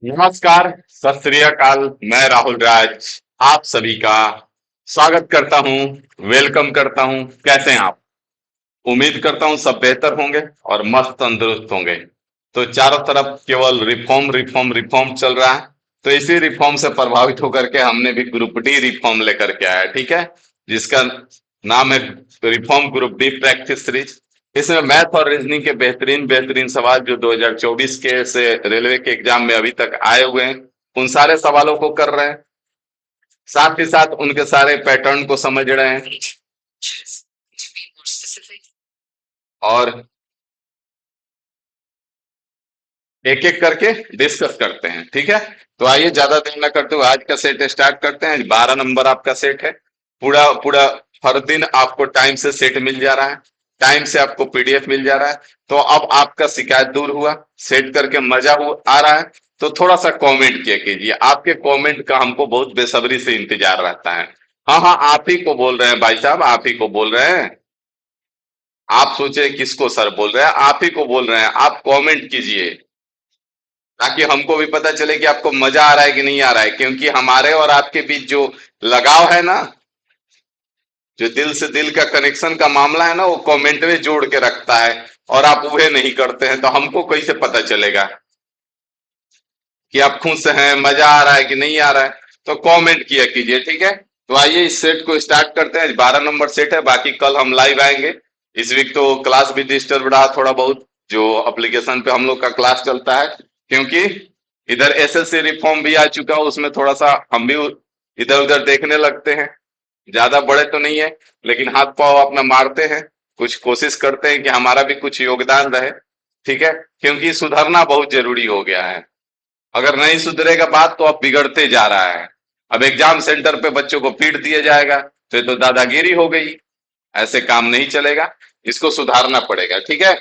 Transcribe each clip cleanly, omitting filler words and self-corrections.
नमस्कार, सत श्री अकाल। मैं राहुल राज आप सभी का स्वागत करता हूं, वेलकम करता हूं। कैसे हैं आप? उम्मीद करता हूं सब बेहतर होंगे और मस्त तंदुरुस्त होंगे। तो चारों तरफ केवल रिफॉर्म रिफॉर्म रिफॉर्म चल रहा है। तो इसी रिफॉर्म से प्रभावित होकर के हमने भी ग्रुप डी रिफॉर्म लेकर के आया, ठीक है, जिसका नाम है reform group D practice series. इसमें मैथ और रीजनिंग के बेहतरीन बेहतरीन सवाल जो 2024 के से रेलवे के एग्जाम में अभी तक आए हुए हैं, उन सारे सवालों को कर रहे हैं। साथ ही साथ उनके सारे पैटर्न को समझ रहे हैं और एक एक करके डिस्कस करते हैं, ठीक है। तो आइए ज्यादा देर न करते हुए आज का सेट स्टार्ट करते हैं। 12 नंबर आपका सेट है। पूरा पूरा हर दिन आपको टाइम से सेट मिल जा रहा है, टाइम से आपको पीडीएफ मिल जा रहा है। तो अब आपका शिकायत दूर हुआ, सेट करके मजा हुआ आ रहा है। तो थोड़ा सा कमेंट किया कीजिए, आपके कमेंट का हमको बहुत बेसब्री से इंतजार रहता है। हाँ हाँ, आप ही को बोल रहे हैं भाई साहब, आप ही को बोल रहे हैं। आप सोचे किसको सर बोल रहे हैं, आप ही को बोल रहे हैं। आप कमेंट कीजिए ताकि हमको भी पता चले कि आपको मजा आ रहा है कि नहीं आ रहा है, क्योंकि हमारे और आपके बीच जो लगाव है ना, जो दिल से दिल का कनेक्शन का मामला है ना, वो कमेंट में जोड़ के रखता है। और आप वह नहीं करते हैं तो हमको कैसे पता चलेगा कि आप खुश हैं, मजा आ रहा है कि नहीं आ रहा है। तो कमेंट किया कीजिए, ठीक है। तो आइए इस सेट को स्टार्ट करते हैं। 12 नंबर सेट है, बाकी कल हम लाइव आएंगे। इस वीक तो क्लास भी डिस्टर्ब रहा थोड़ा बहुत, जो एप्लीकेशन पे हम लोग का क्लास चलता है, क्योंकि इधर एसएससी रिफॉर्म भी आ चुका है। उसमें थोड़ा सा हम भी इधर उधर देखने लगते हैं। ज्यादा बड़े तो नहीं है, लेकिन हाथ पांव अपना मारते हैं। कुछ कोशिश करते हैं कि हमारा भी कुछ योगदान रहे, ठीक है, क्योंकि सुधरना बहुत जरूरी हो गया है। अगर नहीं सुधरेगा बात तो अब बिगड़ते जा रहा है। अब एग्जाम सेंटर पे बच्चों को पीट दिया जाएगा तो ये तो दादागिरी हो गई। ऐसे काम नहीं चलेगा, इसको सुधारना पड़ेगा, ठीक है।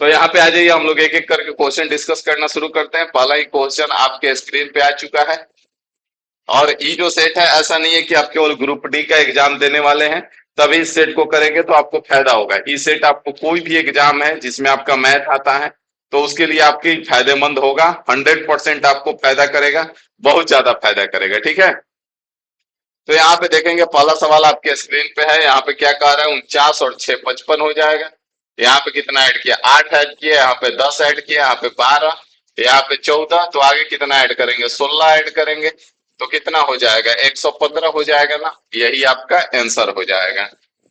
तो यहाँ पे आ जाइए, हम लोग एक एक करके क्वेश्चन डिस्कस करना शुरू करते हैं। पहला ही क्वेश्चन आपके स्क्रीन पे आ चुका है। और ये जो सेट है, ऐसा नहीं है कि आप केवल ग्रुप डी का एग्जाम देने वाले हैं तभी इस सेट को करेंगे तो आपको फायदा होगा। ये सेट आपको कोई भी एग्जाम है जिसमें आपका मैथ आता है तो उसके लिए आपकी फायदेमंद होगा। 100% आपको फायदा करेगा, बहुत ज्यादा फायदा करेगा, ठीक है। तो यहाँ पे देखेंगे, पहला सवाल आपके स्क्रीन पे है। यहाँ पे क्या कह रहा है, 49 और 6 55 हो जाएगा। यहाँ पे कितना ऐड किया, 8 ऐड किया, यहाँ पे 10 ऐड किया, यहाँ पे 12, यहाँ पे 14। तो आगे कितना ऐड करेंगे, 16 ऐड करेंगे। तो कितना हो जाएगा, 115 हो जाएगा ना। यही आपका आंसर हो जाएगा,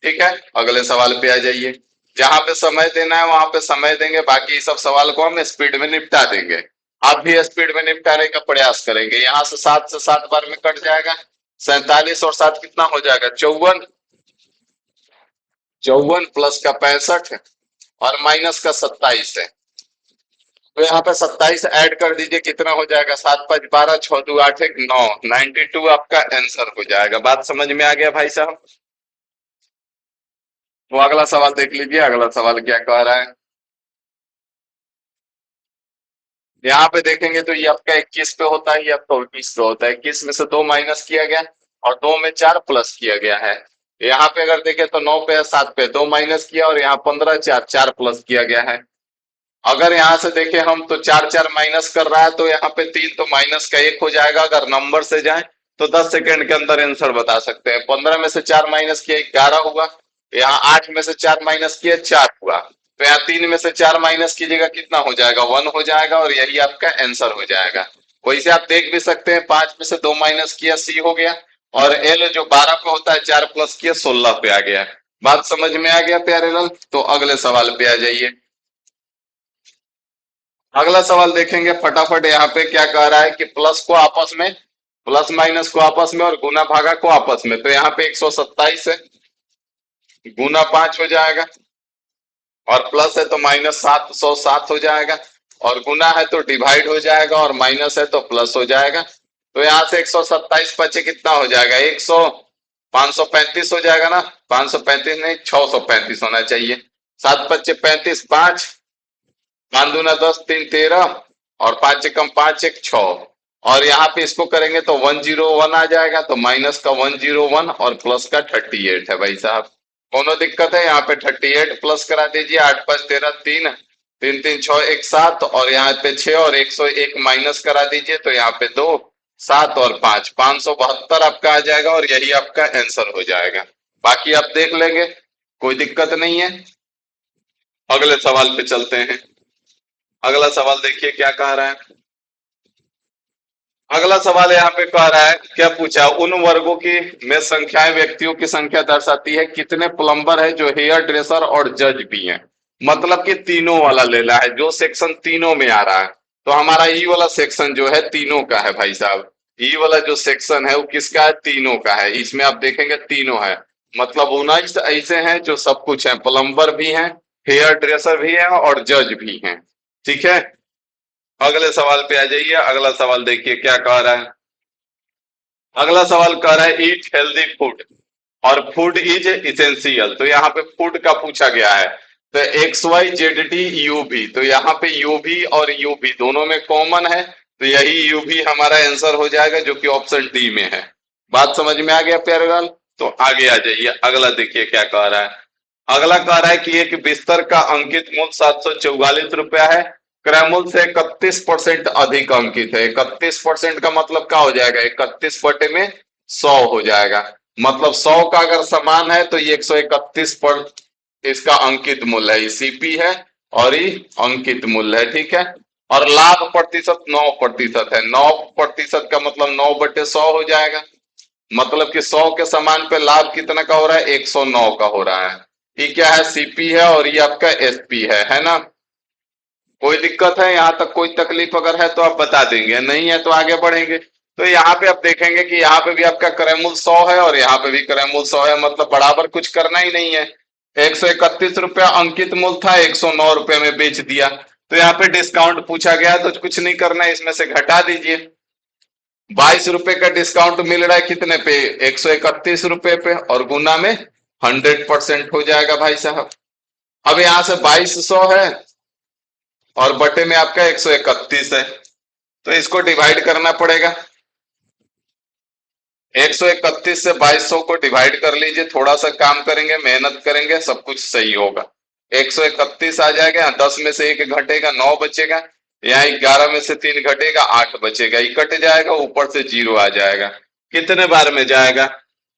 ठीक है। अगले सवाल पे आ जाइए। जहां पे समय देना है वहां पे समय देंगे, बाकी सब सवाल को हम स्पीड में निपटा देंगे। आप भी स्पीड में निपटाने का प्रयास करेंगे। यहाँ से 7 बार में कट जाएगा। 47 और 7 कितना हो जाएगा, 54। 54 प्लस का 65 और माइनस का 27 है। तो यहाँ पे 27 ऐड कर दीजिए, कितना हो जाएगा, 7 5 12, 6 2 8 1 9, 92 आपका आंसर हो जाएगा। बात समझ में आ गया भाई साहब? तो अगला सवाल देख लीजिए, अगला सवाल क्या कह रहा है। यहाँ पे देखेंगे तो ये आपका 21 पे होता है, ये आपका 19 पे होता है। 21 में से 2 माइनस किया गया और 2 में 4 प्लस किया गया है। यहाँ पे अगर देखें तो 9 पे 7 पे 2 माइनस किया और यहाँ 15 4 4 प्लस किया गया है। अगर यहाँ से देखें हम तो 4 4 माइनस कर रहा है, तो यहाँ पे 3 तो माइनस का 1 हो जाएगा। अगर नंबर से जाए तो 10 सेकंड के अंदर आंसर बता सकते हैं। 15 में से 4 माइनस किया 11 हुआ। यहाँ 8 में से 4 माइनस किया 4 हुआ। तो यहाँ 3 में से 4 माइनस कीजिएगा, कितना हो जाएगा, 1 हो जाएगा और यही आपका आंसर हो जाएगा। वैसे आप देख भी सकते हैं, 5 में से 2 माइनस किया, सी हो गया। और एल जो 12 पे होता है, 4 प्लस किया, 16 पे आ गया। बात समझ में आ गया प्यारे लाल? तो अगले सवाल पे आ जाइए। अगला सवाल देखेंगे फटाफट। यहाँ पे क्या कह रहा है कि प्लस को आपस में, प्लस माइनस को आपस में और गुना भागा को आपस में। तो यहाँ पे 127 है, गुना 5 हो जाएगा। और प्लस है तो माइनस 707 हो जाएगा। और गुना है तो डिवाइड हो जाएगा और माइनस है तो प्लस हो जाएगा। तो यहाँ से 127 पचे कितना हो जाएगा, 535 हो जाएगा ना। 535 नहीं, 635 होना चाहिए। 7 पच्चे 35, 5 5 दूना 10, 3 13 और 5 एकम 5 1 6। और यहाँ पे इसको करेंगे तो 101 आ जाएगा। तो माइनस का 101 और प्लस का 38 है भाई साहब। कोनो दिक्कत है? यहाँ पे 38 प्लस करा दीजिए। 8 5 13, 3 तीन तीन छह एक सात, और यहाँ पे 6 और 101 माइनस करा दीजिए, तो यहाँ पे 2 7 और 5 572 आपका आ जाएगा, और यही आपका आंसर हो जाएगा। बाकी आप देख लेंगे, कोई दिक्कत नहीं है। अगले सवाल पे चलते हैं। अगला सवाल देखिए क्या कह रहा है। अगला सवाल यहाँ पे कह रहा है, क्या पूछा, उन वर्गों की में संख्याएं व्यक्तियों की संख्या दर्शाती है, कितने प्लम्बर है जो हेयर ड्रेसर और जज भी हैं। मतलब कि तीनों वाला लेना है, जो सेक्शन तीनों में आ रहा है। तो हमारा ई वाला सेक्शन जो है तीनों का है भाई साहब। ई वाला जो सेक्शन है वो किसका है, तीनों का है। इसमें आप देखेंगे तीनों है, मतलब 19 ऐसे हैं जो सब कुछ है, प्लम्बर भी हैं, हेयर ड्रेसर भी है और जज भी हैं। ठीक है, अगले सवाल पे आ जाइए। अगला सवाल देखिए क्या कह रहा है। अगला सवाल कह रहा है, ईट हेल्दी फूड और फूड इज इसेंशियल। तो यहाँ पे फूड का पूछा गया है। तो X Y Z D U भी, तो यहाँ पे यू भी और यू भी दोनों में कॉमन है, तो यही यू भी हमारा आंसर हो जाएगा, जो कि ऑप्शन डी में है। बात समझ में आ गया प्यारे लाल? तो आगे आ जाइए, अगला देखिए क्या कह रहा है। अगला कह रहा है कि एक बिस्तर का अंकित मूल्य 744 रुपया है, क्रय मूल्य से 31% अधिक अंकित है। 31% का मतलब क्या हो जाएगा, 31 बटे में 100 हो जाएगा। मतलब 100 का अगर समान है तो ये 131 पर इसका अंकित मूल्य है, सीपी है और ये अंकित मूल्य है। ठीक है, और लाभ प्रतिशत 9% है। 9% का मतलब 9/100 हो जाएगा। मतलब कि 100 के समान पे लाभ कितना का हो रहा है, 109 का हो रहा है। ये क्या है, सीपी है और ये आपका एसपी है ना। कोई दिक्कत है यहाँ तक, कोई तकलीफ अगर है तो आप बता देंगे, नहीं है तो आगे बढ़ेंगे। तो यहाँ पे आप देखेंगे कि यहाँ पे भी आपका क्रय मूल्य 100 है और यहाँ पे भी क्रय मूल्य 100 है, मतलब बराबर कुछ करना ही नहीं है। 131 रुपया अंकित मूल्य था, 109 रुपये में बेच दिया। तो यहाँ पे डिस्काउंट पूछा गया तो कुछ नहीं करना है, इसमें से घटा दीजिए। 22 रुपए का डिस्काउंट मिल रहा है कितने पे, 131 रुपए पे, और गुना में 100% हो जाएगा भाई साहब। अब यहां से 2200 है और बटे में आपका 131 है, तो इसको डिवाइड करना पड़ेगा। 131 से 2200 को डिवाइड कर लीजिए, थोड़ा सा काम करेंगे, मेहनत करेंगे, सब कुछ सही होगा। 131 आ जाएगा, 10 में से 1 घटेगा, 9 बचेगा। यहाँ 11 में से 3 घटेगा, 8 बचेगा, ये कट जाएगा, ऊपर से 0 आ जाएगा। कितने बार में जाएगा,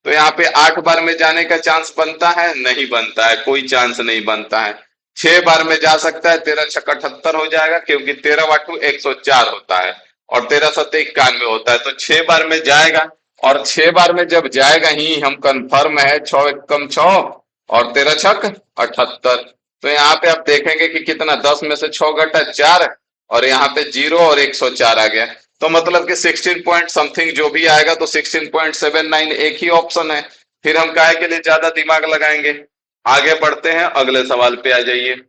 तो यहाँ पे 8 बार में जाने का चांस बनता है, नहीं बनता है, कोई चांस नहीं बनता है। 6 बार में जा सकता है, 13 छक्का 78 हो जाएगा, क्योंकि 13 वाटू 104 होता है और 13 सत्ते 91 होता है, तो 6 बार में जाएगा। और 6 बार में जब जाएगा ही, हम कंफर्म है, 6 एकम 6 और 13 छक 78। तो यहाँ पे आप देखेंगे कि कितना, 10 में से 6 घटा 4, और यहाँ पे 0 और 104 आ गया। तो मतलब कि 16 पॉइंट समथिंग जो भी आएगा, तो 16.79 एक ही ऑप्शन है। फिर हम काहे के लिए ज्यादा दिमाग लगाएंगे, आगे बढ़ते हैं, अगले सवाल पे आ जाइए।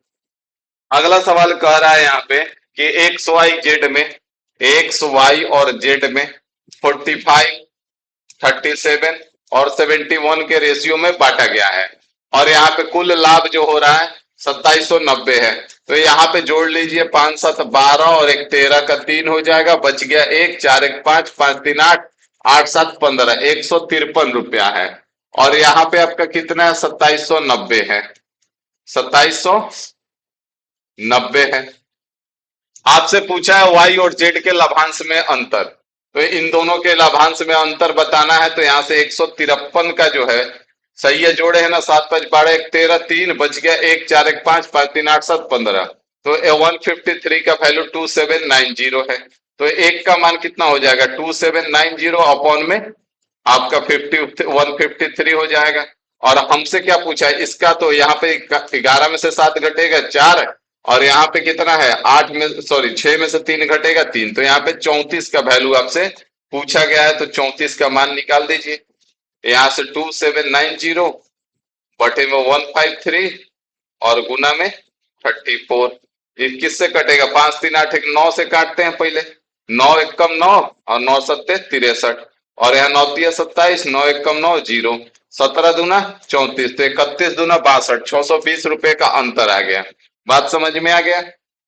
अगला सवाल कह रहा है यहाँ पे कि एक्स वाई जेड में, एक्स वाई और जेड में 45 37 और 71 के रेशियो में बांटा गया है, और यहाँ पे कुल लाभ जो हो रहा है 2790 है। तो यहाँ पे जोड़ लीजिए, 5 7 12 और 1 13 का 3 हो जाएगा, बच गया 1, 4 1 5, 5 3 8, 8 7 15, 153 रुपया है। और यहाँ पे आपका कितना है, 2790 है, 2790 है। आपसे पूछा है वाई और जेड के लाभांश में अंतर, तो इन दोनों के लाभांश में अंतर बताना है। तो यहाँ से 153 का जो है, सही है, जोड़े है ना, 7 5 12 1 13 3, बच गया 1 4 1 5, 5 3 8 7 15। तो 153 का वैल्यू 2790 है। तो एक का मान कितना हो जाएगा, 2790 अपॉन में आपका 153 हो जाएगा। और हमसे क्या पूछा है इसका, तो यहाँ पे 11 में से 7 घटेगा 4, और यहाँ पे कितना है, 8 में सॉरी 6 में से 3 घटेगा 3, तो यहाँ पे 34 का वैल्यू आपसे पूछा गया है। तो 34 का मान निकाल दीजिए, यहाँ से 2790 बटे में 153 और गुना में 34। ये किससे कटेगा, 5 3 8 1 9 से काटते हैं पहले, 9 एकम 9 और 9 सत्ते 63, और यहाँ 9 तिया 27, 9 एकम 9 0, 17 दूना 34, तो 31 दूना 62, 620 रुपए का अंतर आ गया। बात समझ में आ गया,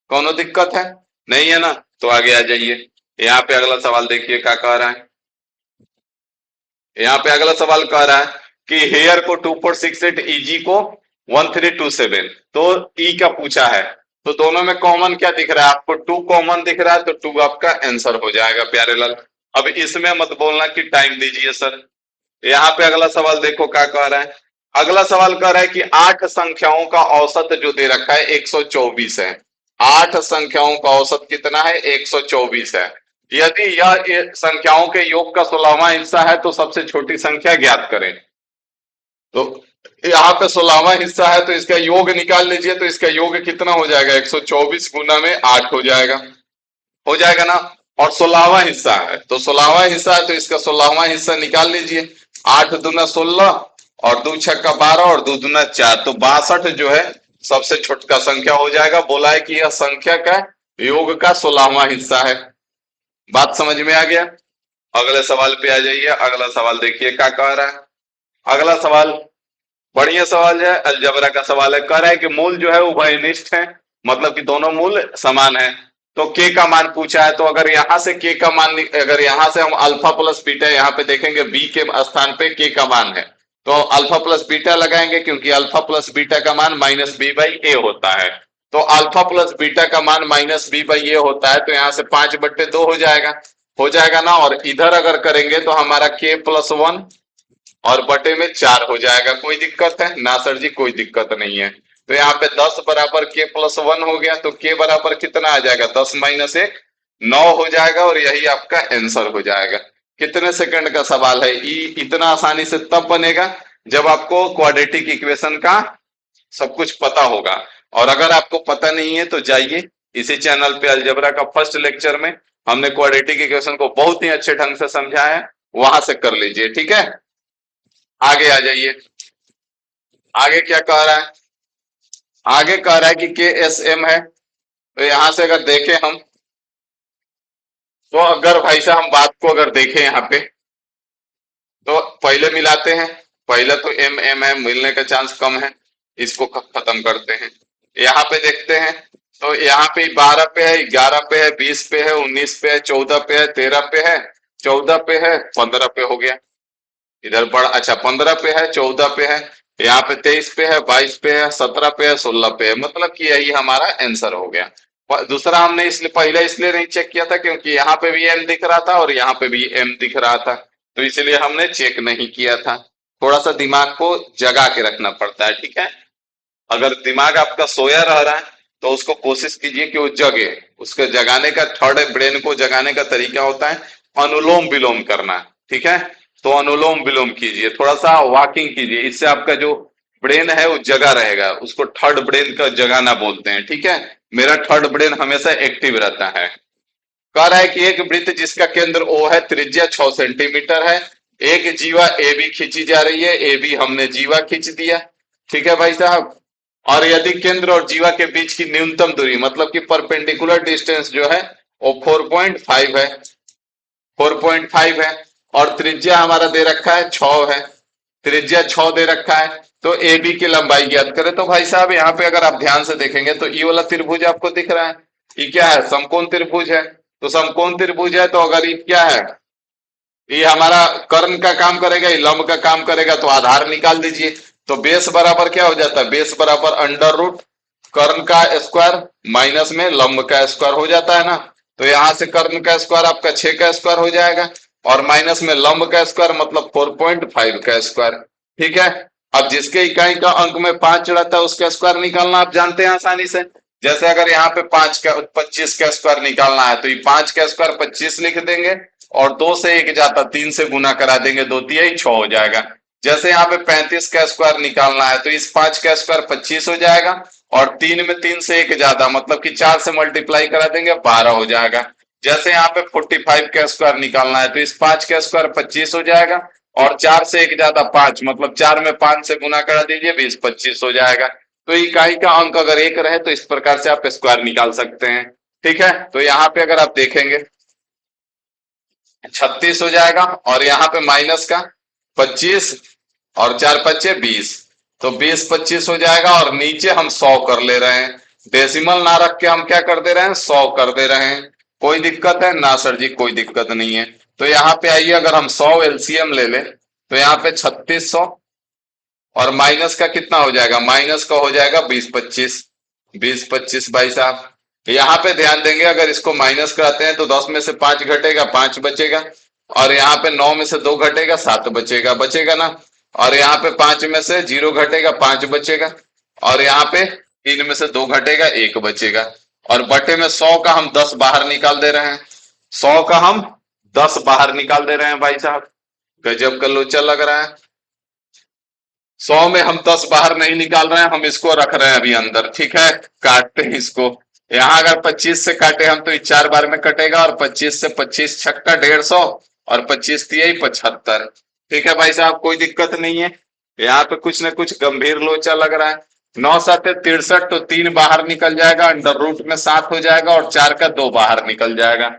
कोनो दिक्कत है, नहीं है ना? तो आगे आ जाइए, यहाँ पे अगला सवाल देखिए क्या कह रहा है। यहाँ पे अगला सवाल कह रहा है कि हेयर को 2.68, ईजी को 1327, तो ई का पूछा है। तो दोनों में कॉमन क्या दिख रहा है आपको? 2 कॉमन दिख रहा है, तो 2 आपका आंसर हो जाएगा प्यारे लाल। अब इसमें मत बोलना कि टाइम दीजिए सर। यहाँ पे अगला सवाल देखो क्या कह रहा है। अगला सवाल कह रहा है कि 8 संख्याओं का औसत जो दे रखा है 124 है। 8 संख्याओं का औसत कितना है? 124 है। यदि यह संख्याओं के योग का 16वां हिस्सा है तो सबसे छोटी संख्या ज्ञात करें। तो यहाँ पे 16वां हिस्सा है तो इसका योग निकाल लीजिए। तो इसका योग कितना हो जाएगा? 124 गुना में 8 हो जाएगा ना। और 16वां हिस्सा है तो 16वां हिस्सा है तो इसका 16वां हिस्सा निकाल लीजिए। 8 दूना 16 और 2 छक्का 12 और 2 दूना 4, तो 62 जो है सबसे छोटा संख्या हो जाएगा। बोला है कि यह संख्या का योग का 16वां हिस्सा है। बात समझ में आ गया? अगले सवाल पे आ जाइए। अगला सवाल देखिए क्या कह रहा है। अगला सवाल बढ़िया सवाल है, अलजबरा का सवाल है। कह रहा है कि मूल जो है उभयनिष्ठ है, मतलब कि दोनों मूल समान है। तो के का मान पूछा है, तो अगर यहां से के का मान, अगर यहां से हम अल्फा प्लस बीटा यहाँ पे देखेंगे, बी के स्थान पे के का मान है, तो अल्फा प्लस बीटा लगाएंगे, क्योंकि अल्फा प्लस बीटा का मान माइनस बी बाई ए होता है। तो अल्फा प्लस बीटा का मान माइनस बी बाई ए होता है, तो यहाँ से 5/2 हो जाएगा ना। और इधर अगर करेंगे तो हमारा के प्लस 1 और बटे में 4 हो जाएगा। कोई दिक्कत है ना सर जी? कोई दिक्कत नहीं है। तो यहाँ पे 10 बराबर के प्लस 1 हो गया, तो के बराबर कितना आ जाएगा? 10 माइनस 1, 9 हो जाएगा। और यही आपका आंसर हो जाएगा। कितने सेकंड का सवाल है? इतना आसानी से तब बनेगा जब आपको क्वाड्रेटिक इक्वेशन का सब कुछ पता होगा। और अगर आपको पता नहीं है तो जाइए इसी चैनल पे अलजेब्रा का फर्स्ट लेक्चर में हमने क्वाड्रेटिक इक्वेशन को बहुत ही अच्छे ढंग से समझाया है, वहां से कर लीजिए। ठीक है, आगे आ जाइए। आगे क्या कह रहा है? आगे कह रहा है कि के एस एम है। तो यहां से अगर देखें हम, तो अगर भाई साहब हम बात को अगर देखें यहाँ पे, तो पहले मिलाते हैं। पहले तो एम एम है, मिलने का चांस कम है, इसको खत्म करते हैं। यहाँ पे देखते हैं, तो यहाँ पे 12 पे है, 11 पे है, 20 पे है, 19 पे है, 14 पे है, 13 पे है, 14 पे है, 15 पे हो गया। इधर बड़ा अच्छा 15 पे है, 14 पे है, यहाँ पे 23 पे है, 22 पे है, 17 पे है, 16 पे है, मतलब कि यही हमारा आंसर हो गया। दूसरा हमने इसलिए पहले इसलिए नहीं चेक किया था क्योंकि यहाँ पे भी एम दिख रहा था और यहाँ पे भी एम दिख रहा था, तो इसलिए हमने चेक नहीं किया था। थोड़ा सा दिमाग को जगा के रखना पड़ता है, ठीक है। अगर दिमाग आपका सोया रह रहा है तो उसको कोशिश कीजिए कि वो जगे। उसके जगाने का, थर्ड ब्रेन को जगाने का तरीका होता है अनुलोम विलोम करना। ठीक है, तो अनुलोम विलोम कीजिए, थोड़ा सा वॉकिंग कीजिए, इससे आपका जो ब्रेन है वो जगा रहेगा। उसको थर्ड ब्रेन का जगाना बोलते हैं। ठीक है, मेरा थर्ड ब्रेन हमेशा एक्टिव रहता है। कह रहा है कि एक वृत्त जिसका केंद्र ओ है, त्रिज्या 6 सेंटीमीटर है, एक जीवा ए बी खींची जा रही है, ए बी हमने जीवा खींच दिया। ठीक है भाई साहब। और यदि केंद्र और जीवा के बीच की न्यूनतम दूरी, मतलब कि परपेंडिकुलर डिस्टेंस जो है वो 4.5 है, 4.5 है, और त्रिज्या हमारा दे रखा है 6 है, त्रिज्या 6 दे रखा है, तो ए बी की लंबाई ज्ञात करें। तो भाई साहब यहाँ पे अगर आप ध्यान से देखेंगे तो ये वाला त्रिभुज आपको दिख रहा है, ये क्या है? समकोण त्रिभुज है। तो समकोण त्रिभुज है, तो अगर ये क्या है, ये हमारा कर्ण का काम करेगा, ये लंब का काम करेगा, तो आधार निकाल दीजिए। तो बेस बराबर क्या हो जाता है? बेस बराबर अंडर रूट कर्ण का स्क्वायर माइनस में लंब का स्क्वायर हो जाता है ना। तो यहां से कर्ण का स्क्वायर आपका 6 का स्क्वायर हो जाएगा, और माइनस में लंब का स्क्वायर मतलब 4.5 का स्क्वायर। ठीक है, अब जिसके इकाई का अंक में 5 रहता है उसका स्क्वायर निकालना आप जानते हैं आसानी से। जैसे अगर यहाँ पे 25 का स्क्वायर निकालना है, तो ये 5 का स्क्वायर 25 लिख देंगे, और 2 से 1 जाता 3 से गुना करा देंगे, 2 तिहाई 6 हो जाएगा। जैसे यहाँ पे 35 का स्क्वायर निकालना है, तो इस 5 का स्क्वायर 25 हो जाएगा, और 3 में 3 से 1 ज्यादा मतलब कि 4 से मल्टीप्लाई करा देंगे, 12 हो जाएगा। जैसे यहाँ पे 45 का स्क्वायर निकालना है, तो इस 5 का स्क्वायर 25 हो जाएगा, और 4 से 1 ज्यादा 5 मतलब 4 में 5 से गुना करा दीजिए, 20 25 हो जाएगा। तो इकाई का अंक अगर 1 रहे तो इस प्रकार से आप स्क्वायर निकाल सकते हैं। ठीक है, तो यहाँ पे अगर आप देखेंगे 36 हो जाएगा, और यहाँ पे माइनस का 25, और 4 पच्चे 20, तो 20 25 हो जाएगा, और नीचे हम 100 कर ले रहे हैं। डेसिमल ना रख के हम क्या कर दे रहे हैं? 100 कर दे रहे हैं। कोई दिक्कत है ना सर जी? कोई दिक्कत नहीं है। तो यहाँ पे आइए, अगर हम 100 एलसीएम ले लें, तो यहाँ पे 3600, और माइनस का कितना हो जाएगा? माइनस का हो जाएगा 20 25, 20 25 भाई साहब। यहाँ पे ध्यान देंगे, अगर इसको माइनस कराते हैं तो 10 में से 5 घटेगा, 5 बचेगा। और यहाँ पे 9 में से 2 घटेगा, 7 बचेगा, बचेगा ना। और यहाँ पे 5 में से 0 घटेगा, 5 बचेगा। और यहाँ पे 3 में से 2 घटेगा, 1 बचेगा। और बटे में 100 का हम 10 बाहर निकाल दे रहे हैं। 100 का हम 10 बाहर निकाल दे रहे हैं भाई साहब। गजब का लोचा लग रहा है। 100 में हम 10 बाहर नहीं निकाल रहे हैं, हम इसको रख रहे हैं अभी अंदर। ठीक है, काटते हैं इसको। यहाँ अगर 25 से काटे हम तो ये 4 बार में कटेगा, और 25 से 25 छक्का 150, और 25 तिया 75। ठीक है भाई साहब, कोई दिक्कत नहीं है। यहाँ पे कुछ ना कुछ गंभीर लोचा लग रहा है। 9 7 63, तो 3 बाहर निकल जाएगा, अंडर रूट में 7 हो जाएगा, और 4 का 2 बाहर निकल जाएगा।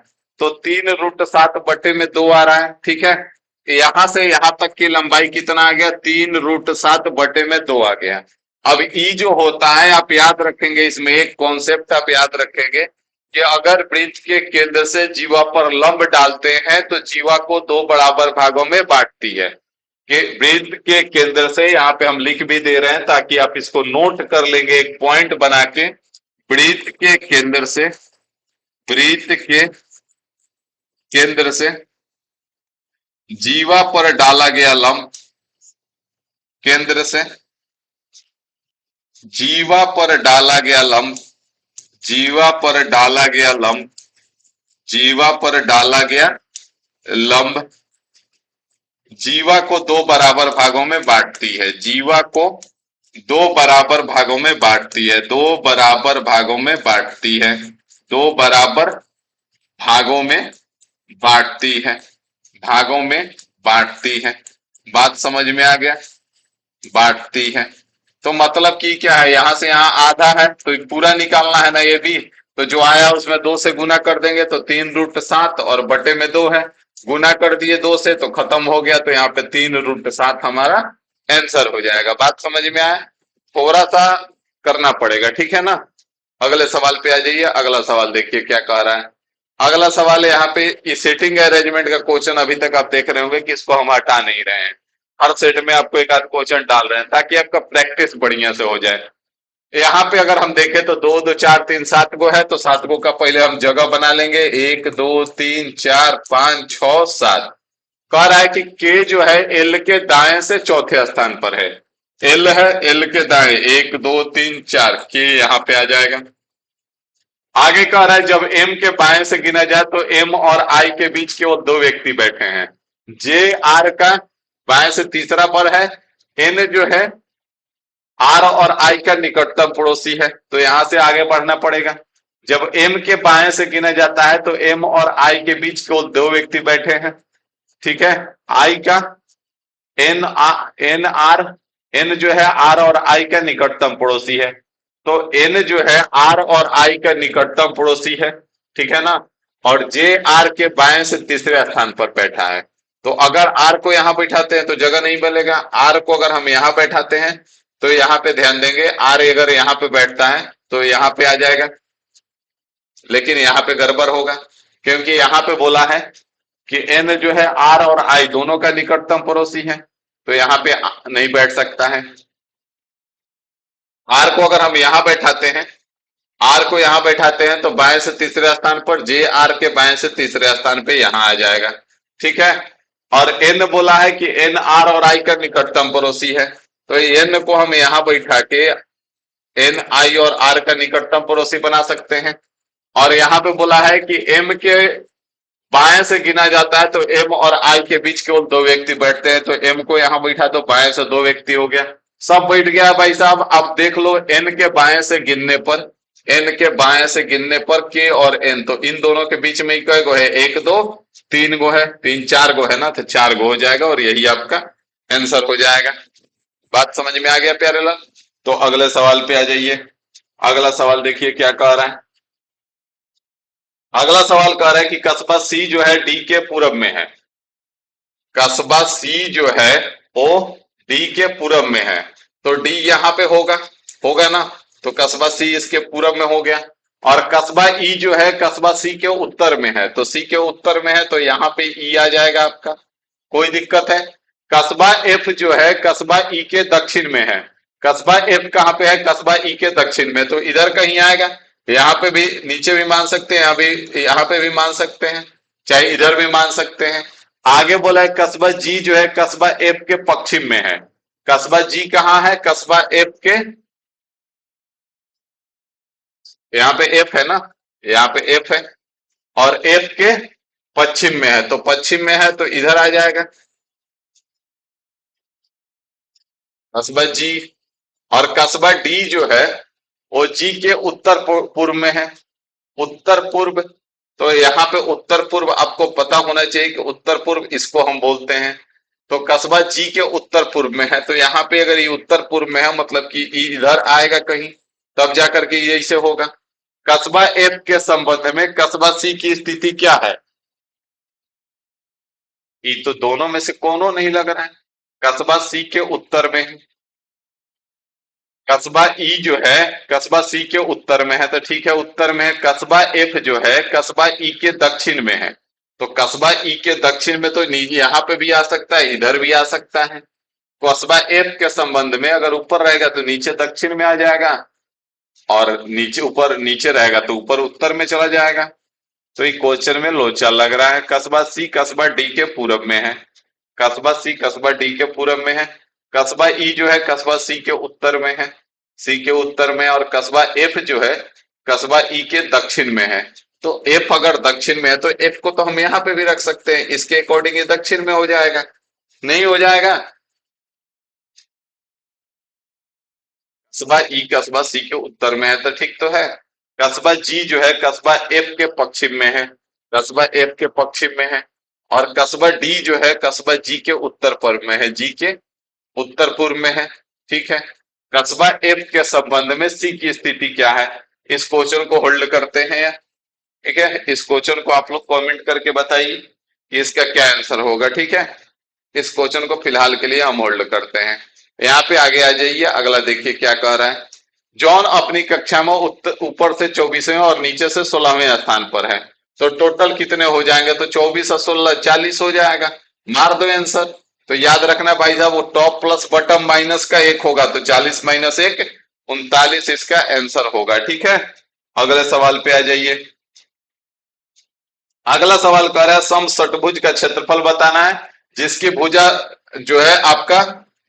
तो 3√7 बटे में 2 आ रहा है। ठीक है, यहां से यहां तक की लंबाई कितना आ गया, 3√7 बटे में 2 आ गया। अब ई जो होता है, आप याद रखेंगे, इसमें एक कॉन्सेप्ट आप याद रखेंगे कि अगर वृत्त के केंद्र से जीवा पर लंब डालते हैं तो जीवा को 2 बराबर भागों में बांटती है। कि वृत्त के केंद्र से, यहाँ पे हम लिख भी दे रहे हैं ताकि आप इसको नोट कर लेंगे एक पॉइंट बना के। वृत्त के केंद्र से, वृत्त के केंद्र से जीवा पर डाला गया लंब, केंद्र से जीवा पर डाला गया लंब, जीवा पर डाला गया लंब, जीवा पर डाला गया लंब जीवा को 2 बराबर भागों में बांटती है। जीवा को 2 बराबर भागों में बांटती है, 2 बराबर भागों में बांटती है, 2 बराबर भागों में बांटती है, भागों में बांटती है। बात समझ में आ गया, बांटती है। तो मतलब कि क्या है, यहां से यहां आधा है तो पूरा निकालना है ना ये भी। तो जो आया उसमें 2 से गुना कर देंगे तो 3√7, और बटे में 2 है, गुना कर दिए 2 से तो खत्म हो गया। तो यहाँ पे 3√7 हमारा आंसर हो जाएगा। बात समझ में आया, थोड़ा सा करना पड़ेगा, ठीक है ना। अगले सवाल पे आ जाइए। अगला सवाल देखिए क्या कह रहा है। अगला सवाल है यहाँ पे, ये सेटिंग अरेंजमेंट का क्वेश्चन अभी तक आप देख रहे होंगे कि इसको हम हटा नहीं रहे हैं। हर सेट में आपको एक आध क्वेश्चन डाल रहे हैं ताकि आपका प्रैक्टिस बढ़िया से हो जाए। यहाँ पे अगर हम देखें तो 2 2 4 3 7 गो है, तो 7 गो का पहले हम जगह बना लेंगे। 1 2 3 4 5 6 7। कह रहा है कि के जो है एल के दाएं से चौथे स्थान पर है। एल है, एल के दाएं 1 2 3 4, के यहाँ पे आ जाएगा। आगे कह रहा है जब एम के बाएं से गिना जाए तो एम और आई के बीच केवल 2 व्यक्ति बैठे हैं। जे आर का बाएं से तीसरा पर है। एन जो है आर और आई का निकटतम पड़ोसी है, तो यहां से आगे बढ़ना पड़ेगा। जब एम के बाएं से गिना जाता है तो एम और आई के बीच केवल 2 व्यक्ति बैठे हैं। ठीक है, आई का एन एन आर, एन जो है आर और आई का निकटतम पड़ोसी है। तो एन जो है आर और आई का निकटतम पड़ोसी है। ठीक है ना। और जे आर के बाएं से तीसरे स्थान पर बैठा है। तो अगर आर को यहां बैठाते हैं तो जगह नहीं मिलेगा। आर को अगर हम यहां बैठाते हैं तो यहां पे ध्यान देंगे, आर अगर यहां पे बैठता है तो यहां पे आ जाएगा, लेकिन यहां पे गड़बड़ होगा क्योंकि यहां पे बोला है कि एन जो है आर और आई दोनों का निकटतम पड़ोसी है, तो यहां पे नहीं बैठ सकता है। आर को अगर हम यहां बैठाते हैं, आर को यहां बैठाते हैं तो बाएं से तीसरे स्थान पर, जे आर के बाएं से तीसरे स्थान पे यहां आ जाएगा। ठीक है, और एन बोला है कि एन आर और आई का निकटतम पड़ोसी है, तो एन को हम यहां बैठा के एन आई और आर का निकटतम पड़ोसी बना सकते हैं। और यहां पे बोला है कि एम के बाएं से गिना जाता है तो एम और आई के बीच केवल 2 व्यक्ति बैठते हैं, तो एम को यहां बैठा तो बाएं से 2 व्यक्ति हो गया। सब बैठ गया भाई साहब। अब देख लो एन के बाएं से गिनने पर, एन के बाएं से गिनने पर के और एन, तो इन दोनों के बीच में कै गो है, 1 2 3 गो है, 3 4 गो है ना, तो 4 गो हो जाएगा और यही आपका आंसर हो जाएगा। बात समझ में आ गया प्यारे लाल। तो अगले सवाल पे आ जाइए। अगला सवाल देखिए क्या कह रहा है। अगला सवाल कह रहा है कि कस्बा सी जो है डी के पूरब में है। कस्बा सी जो है वो डी के पूरब में है, तो डी यहां पे होगा, होगा ना। तो कस्बा सी इसके पूरब में हो गया। और कस्बा ई जो है कस्बा सी के उत्तर में है, तो सी के उत्तर में है तो यहां पे ई आ जाएगा आपका। कोई दिक्कत है। कस्बा एफ जो है कस्बा ई के दक्षिण में है, कस्बा एफ कहाँ पे है? कस्बा ई के दक्षिण में, तो इधर कहीं आएगा। यहाँ पे भी, नीचे भी मान सकते हैं, अभी यहाँ पे भी मान सकते हैं, चाहे इधर भी मान सकते हैं। आगे बोला है कस्बा जी जो है कस्बा एफ के पश्चिम में है। कस्बा जी कहाँ है? कस्बा एफ के, यहाँ पे एफ है ना, यहाँ पे एफ है, और एफ के पश्चिम में है, तो पश्चिम में है तो इधर आ जाएगा कस्बा जी। और कस्बा डी जो है वो जी के उत्तर पूर्व में है, उत्तर पूर्व। तो यहाँ पे उत्तर पूर्व आपको पता होना चाहिए कि उत्तर पूर्व इसको हम बोलते हैं। तो कस्बा जी के उत्तर पूर्व में है, तो यहाँ पे अगर ये उत्तर पूर्व में है मतलब कि इधर आएगा कहीं, तब जाकर के ये ऐसे होगा। कस्बा एफ के संबंध में कस्बा सी की स्थिति क्या है? ये तो दोनों में से कोनो नहीं लग रहा है। कस्बा सी के उत्तर में है, कस्बा ई जो है कस्बा सी के उत्तर में है, तो ठीक है उत्तर में है। कस्बा एफ जो है कस्बा ई के दक्षिण में है, तो कस्बा ई के दक्षिण में तो यहाँ पे भी आ सकता है, इधर भी आ सकता है। कस्बा एफ के संबंध में अगर ऊपर रहेगा तो नीचे दक्षिण में आ जाएगा, और नीचे ऊपर नीचे रहेगा तो ऊपर उत्तर में चला जाएगा। तो ये क्वेश्चन में लोचा लग रहा है। कस्बा सी कस्बा डी के पूरब में है, कस्बा सी कस्बा डी के पूरब में है। कस्बा ई जो है कस्बा सी के उत्तर में है, सी के उत्तर में। और कस्बा एफ जो है कस्बा ई के दक्षिण में है। तो एफ अगर दक्षिण में है तो एफ को तो हम यहाँ पे भी रख सकते हैं, इसके अकॉर्डिंग ये दक्षिण में हो जाएगा, नहीं हो जाएगा? कस्बा ई कस्बा सी के उत्तर में है तो ठीक तो है। कस्बा जी जो है कस्बा एफ के पश्चिम में है, कस्बा एफ के पश्चिम में है। और कस्बा डी जो है कस्बा जी के उत्तर पूर्व में है, जी के उत्तर पूर्व में है। ठीक है, कस्बा एफ के संबंध में सी की स्थिति क्या है? इस क्वेश्चन को होल्ड करते हैं। ठीक है, इस क्वेश्चन को आप लोग कमेंट करके बताइए कि इसका क्या आंसर होगा। ठीक है, इस क्वेश्चन को फिलहाल के लिए हम होल्ड करते हैं। यहाँ पे आगे आ जाइए, अगला देखिए क्या कह रहा है। जॉन अपनी कक्षा में ऊपर से 24वें और नीचे से 16वें स्थान पर है, तो टोटल कितने हो जाएंगे? तो 24 और 16 40 हो जाएगा। मार दो आंसर। तो याद रखना भाई साहब, वो टॉप प्लस बॉटम माइनस का एक होगा, तो 40 माइनस 1 39 इसका आंसर होगा। ठीक है, अगले सवाल पे आ जाइए। अगला सवाल कह रहा है समषटभुज का क्षेत्रफल बताना है, जिसकी भुजा जो है आपका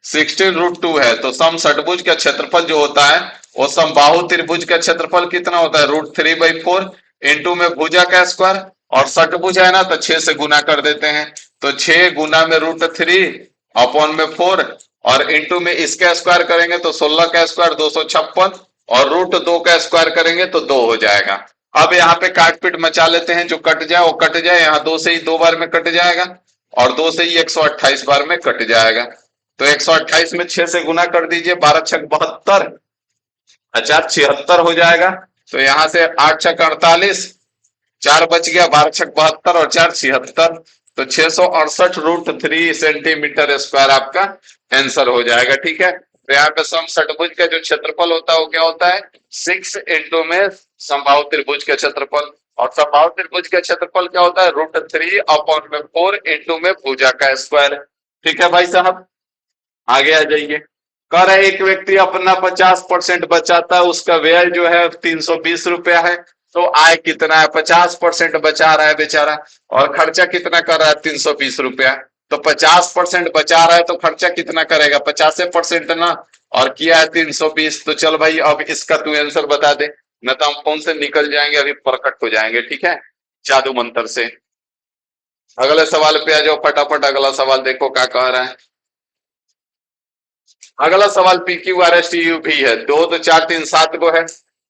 16√2 है। तो समषटभुज का क्षेत्रफल जो होता है वो समबाहु त्रिभुज का क्षेत्रफल कितना होता है? √3/4 इंटू में भुजा का स्क्वायर, और षटभुज है ना तो 6 से गुना कर देते हैं, तो 6 गुना में √3 अपॉन में 4, और इंटू में इसका स्क्वायर करेंगे तो 16 का स्क्वायर 256, और √2 का स्क्वायर करेंगे तो 2 हो जाएगा। अब यहाँ पे काटपीट मचा लेते हैं, जो कट जाए वो कट जाए, यहाँ 2 से ही 2 बार में कट जाएगा, और 2 से ही 128 बार में कट जाएगा। तो 128 में 6 से गुना कर दीजिए, 12 छक 72, अच्छा 76 हो जाएगा। तो यहाँ से 8 छक 48, 4 बच गया, 12 छक 72 और 4 76, तो 668√3 सेंटीमीटर स्क्वायर आपका आंसर हो जाएगा। ठीक है, तो यहाँ पे समषटभुज का जो क्षेत्रफल होता है वो क्या होता है? 6 इंटू में समबाहु त्रिभुज का क्षेत्रफल, और समबाहु त्रिभुज का क्षेत्रफल क्या होता है? √3 अपॉन में 4 इंटू में भुजा का स्क्वायर। ठीक है भाई साहब, आगे आ जाइए। कह रहे एक व्यक्ति अपना 50% बचाता है, उसका व्यय जो है 320 रुपया है, तो आय कितना है? 50% बचा रहा है बेचारा, और खर्चा कितना कर रहा है? 320 रुपया। तो 50% बचा रहा है तो खर्चा कितना करेगा? 50% ना, और किया है 320। तो चल भाई अब इसका तू आंसर बता दे, न तो हम फोन से निकल जाएंगे, अभी प्रकट हो जाएंगे। ठीक है, जादू मंत्र से। अगले सवाल पे आ जाओ फटाफट, अगला सवाल देखो क्या कह रहा है। अगला सवाल P Q R S T U भी है, 2 2 4 3 7 गो है।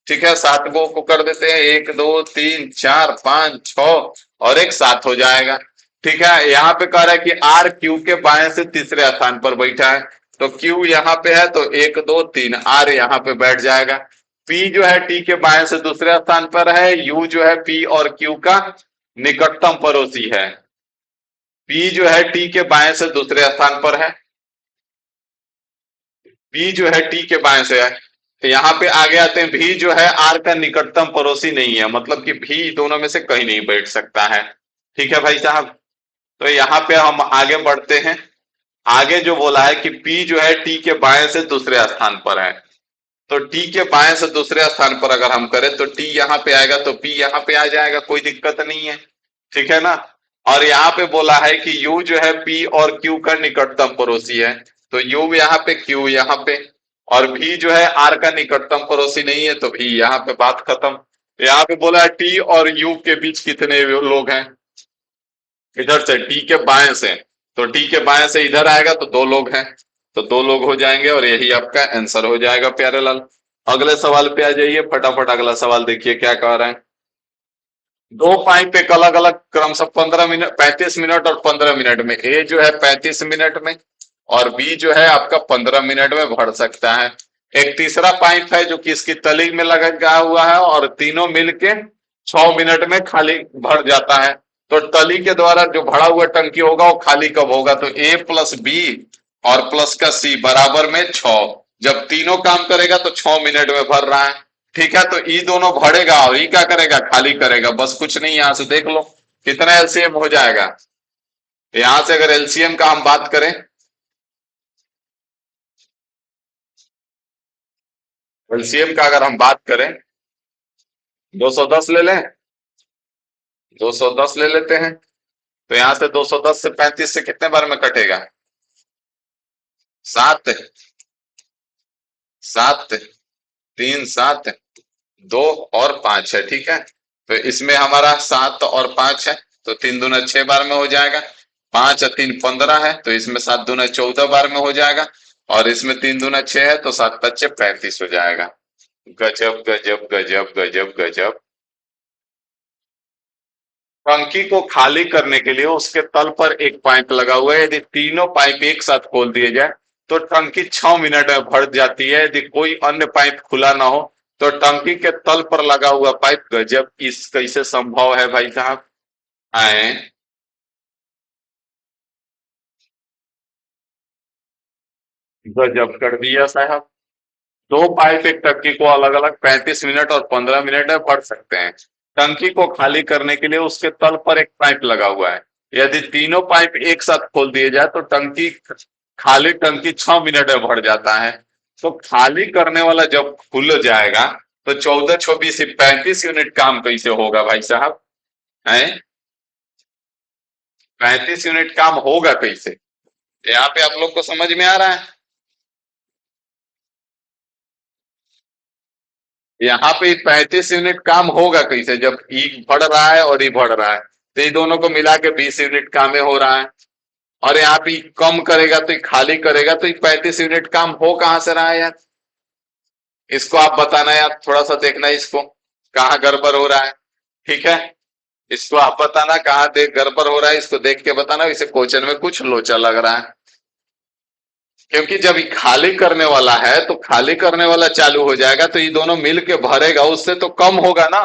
ठीक है, 7 गो को कर देते हैं, 1 2 3 4 5 6 और एक 7 हो जाएगा। ठीक है, यहाँ पे कह रहा है कि आर क्यू के बाएं से तीसरे स्थान पर बैठा है, तो क्यू यहाँ पे है तो 1 2 3 आर यहाँ पे बैठ जाएगा। पी जो है टी के बाएं से दूसरे स्थान पर है, यू जो है पी और क्यू का निकटतम पड़ोसी है। पी जो है टी के बाएं से दूसरे स्थान पर है, बी जो है टी के बाएं से है। तो यहाँ पे आगे आते हैं, भी जो है आर का निकटतम पड़ोसी नहीं है, मतलब कि भी दोनों में से कहीं नहीं बैठ सकता है। ठीक है भाई साहब, तो यहाँ पे हम आगे बढ़ते हैं। आगे जो बोला है कि P जो है T के बाएं से दूसरे स्थान पर है, तो T के बाएं से दूसरे स्थान पर अगर हम करें तो T यहाँ पे आएगा तो P यहाँ पे आ जाएगा, कोई दिक्कत नहीं है, ठीक है ना। और यहाँ पे बोला है कि U जो है P और Q का निकटतम पड़ोसी है, तो U यहाँ पे, Q यहाँ पे, और V जो है R का निकटतम पड़ोसी नहीं है, तो V यहाँ पे, बात खत्म। यहाँ पे बोला है T और U के बीच कितने लोग हैं, इधर से T के बाएं से, तो T के बाएं से इधर आएगा तो 2 लोग हैं, तो 2 लोग हो जाएंगे और यही आपका आंसर हो जाएगा प्यारे लाल। अगले सवाल पे आ जाइए फटाफट, अगला सवाल देखिए क्या कह रहे हैं। दो पाइप एक अलग अलग क्रम से 15 मिनट, 35 मिनट और 15 मिनट में, ए जो है 35 मिनट में और बी जो है आपका 15 मिनट में भर सकता है। एक तीसरा पाइप है जो कि इसकी तली में लगा हुआ है और तीनों मिलके 6 मिनट में खाली भर जाता है। तो तली के द्वारा जो भरा हुआ टंकी होगा वो खाली कब होगा, तो ए प्लस बी और प्लस का सी बराबर में 6, जब तीनों काम करेगा तो 6 मिनट में भर रहा है, ठीक है। तो ई दोनों भरेगा और ई क्या करेगा, खाली करेगा, बस कुछ नहीं। यहां से देख लो कितना एलसीएम हो जाएगा। यहां से अगर एलसीएम का हम बात करें, एलसीएम का अगर हम बात करें, 210 ले लें, 210 ले लेते हैं। तो यहां से 210 से 35 से कितने बार में कटेगा, 7, 7, 3, 7, 2 और 5 है, ठीक है। तो इसमें हमारा 7 और 5 है, तो 3 दूना 6 बार में हो जाएगा। 5 और 3 15 है, तो इसमें 7 दूना 14 बार में हो जाएगा। और इसमें 3 दूना 6 है, तो 7 5 35 हो जाएगा। गजब गजब गजब गजब गजब। टंकी को खाली करने के लिए उसके तल पर एक पाइप लगा हुआ है, यदि तीनों पाइप एक साथ खोल दिए जाए तो टंकी 6 मिनट में भर जाती है। यदि कोई अन्य पाइप खुला ना हो तो टंकी के तल पर लगा हुआ पाइप, गजब, इस कैसे संभव है भाई साहब, आए। गजब कर दिया साहब। दो पाइप एक टंकी को अलग अलग 35 मिनट और 15 मिनट में भर सकते हैं। टंकी को खाली करने के लिए उसके तल पर एक पाइप लगा हुआ है, यदि तीनों पाइप एक साथ खोल दिए जाए तो टंकी, खाली टंकी 6 मिनट में भर जाता है। तो खाली करने वाला जब खुल जाएगा तो 14 24 35 यूनिट काम कैसे होगा भाई साहब, है 35 यूनिट काम होगा कैसे, यहाँ पे आप लोग को समझ में आ रहा है। यहाँ पे 35 यूनिट काम होगा कैसे, जब ई बढ़ रहा है और ई बढ़ रहा है, तो ये दोनों को मिला के 20 यूनिट काम हो रहा है। और यहाँ पे कम करेगा तो खाली करेगा, तो 35 यूनिट काम हो कहां से रहा है यार, इसको आप बताना यार, थोड़ा सा देखना इसको कहाँ गड़बड़ हो रहा है, ठीक है। इसको आप बताना कहाँ देख गड़बड़ हो रहा है, इसको देख के बताना, इसे क्वेश्चन में कुछ लोचा लग रहा है। क्योंकि जब ये खाली करने वाला है तो खाली करने वाला चालू हो जाएगा तो ये दोनों मिल के भरेगा, उससे तो कम होगा ना।